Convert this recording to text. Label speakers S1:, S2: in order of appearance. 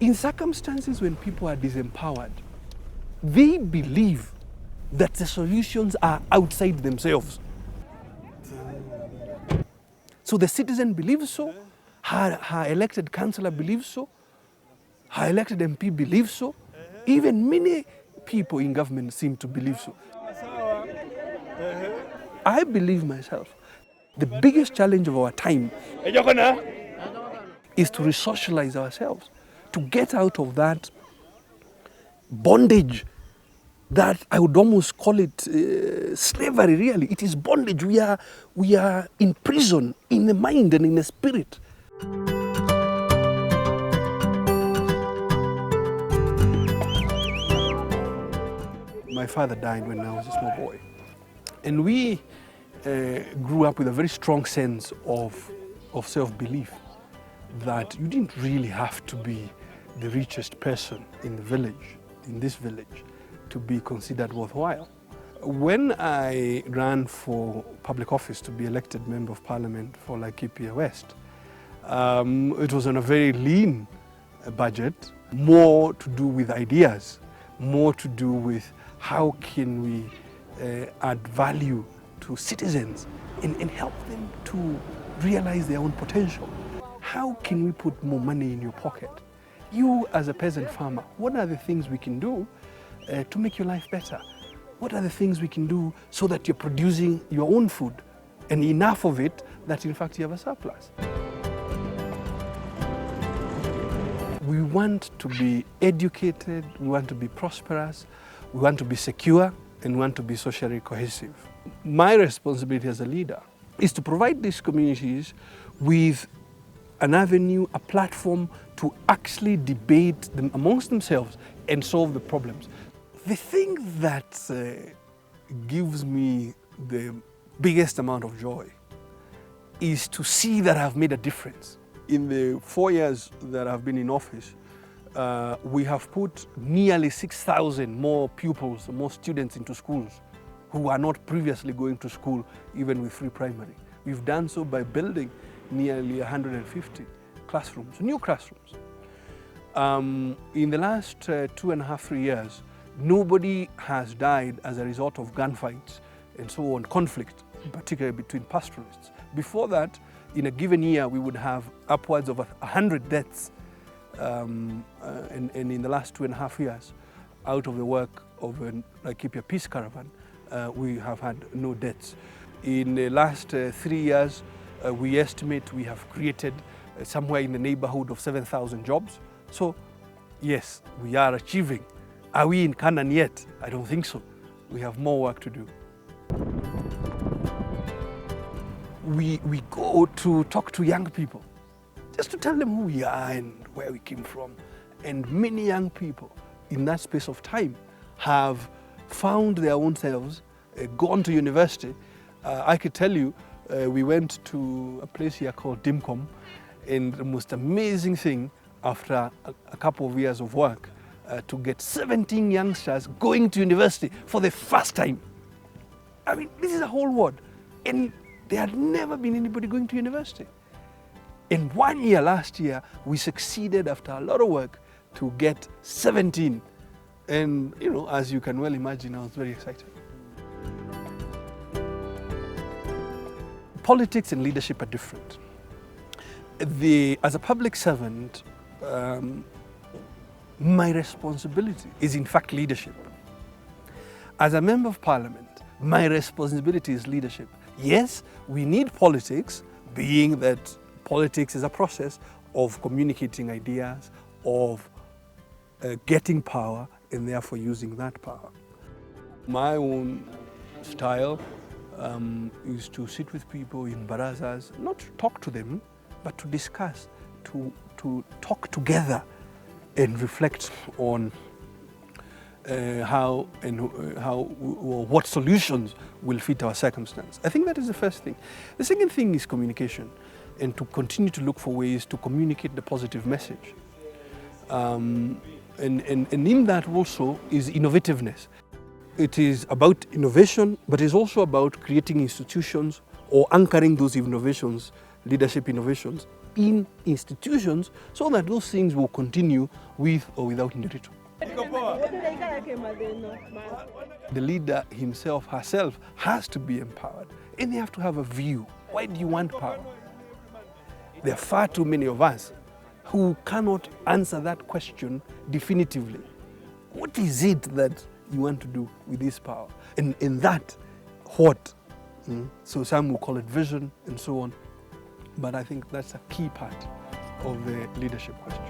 S1: In circumstances when people are disempowered, they believe that the solutions are outside themselves. So the citizen believes so, her elected councillor believes so, her elected MP believes so, even many people in government seem to believe so. I believe myself, the biggest challenge of our time is to resocialize ourselves, to get out of that bondage that I would almost call it slavery, really. It is bondage. We are in prison, in the mind and in the spirit. My father died when I was a small boy. And we grew up with a very strong sense of self-belief that you didn't really have to be the richest person in the village, in this village, to be considered worthwhile. When I ran for public office to be elected Member of Parliament for Laikipia West, it was on a very lean budget, more to do with ideas, more to do with how can we add value to citizens and help them to realize their own potential. How can we put more money in your pocket? You as a peasant farmer, what are the things we can do to make your life better? What are the things we can do so that you're producing your own food and enough of it that in fact you have a surplus? We want to be educated, we want to be prosperous, we want to be secure, and we want to be socially cohesive. My responsibility as a leader is to provide these communities with an avenue, a platform to actually debate them amongst themselves and solve the problems. The thing that gives me the biggest amount of joy is to see that I've made a difference. In the 4 years that I've been in office, we have put nearly 6,000 more pupils, more students into schools who are not previously going to school, even with free primary. We've done so by building nearly 150 classrooms, new classrooms. In the last 2.5, 3 years, nobody has died as a result of gunfights and so on, conflict, particularly between pastoralists. Before that, in a given year, we would have upwards of 100 deaths. And in the last 2.5 years, out of the work of Laikipia Peace Caravan, we have had no deaths. In the last 3 years, we estimate we have created somewhere in the neighborhood of 7,000 jobs. So, yes, we are achieving. Are we in Canaan yet? I don't think so. We have more work to do. We go to talk to young people, just to tell them who we are and where we came from. And many young people in that space of time have found their own selves, gone to university. I could tell you, we went to a place here called Dimcom, and the most amazing thing, after a couple of years of work, to get 17 youngsters going to university for the first time. I mean, this is a whole world. And there had never been anybody going to university. In 1 year, last year, we succeeded after a lot of work to get 17. And, you know, as you can well imagine, I was very excited. Politics and leadership are different. As a public servant, my responsibility is in fact leadership. As a Member of Parliament, my responsibility is leadership. Yes, we need politics, being that politics is a process of communicating ideas, of getting power, and therefore using that power. My own style is to sit with people in barazas, not to talk to them, but to discuss, to talk together and reflect on what solutions will fit our circumstance. I think that is the first thing. The second thing is communication, and to continue to look for ways to communicate the positive message. And in that also is innovativeness. It is about innovation, but it's also about creating institutions or anchoring those innovations, leadership innovations, in institutions so that those things will continue with or without Nderitu. The leader himself, herself, has to be empowered, and they have to have a view. Why do you want power? There are far too many of us who cannot answer that question definitively. What is it that you want to do with this power? And in that, what? So some will call it vision and so on. But I think that's a key part of the leadership question.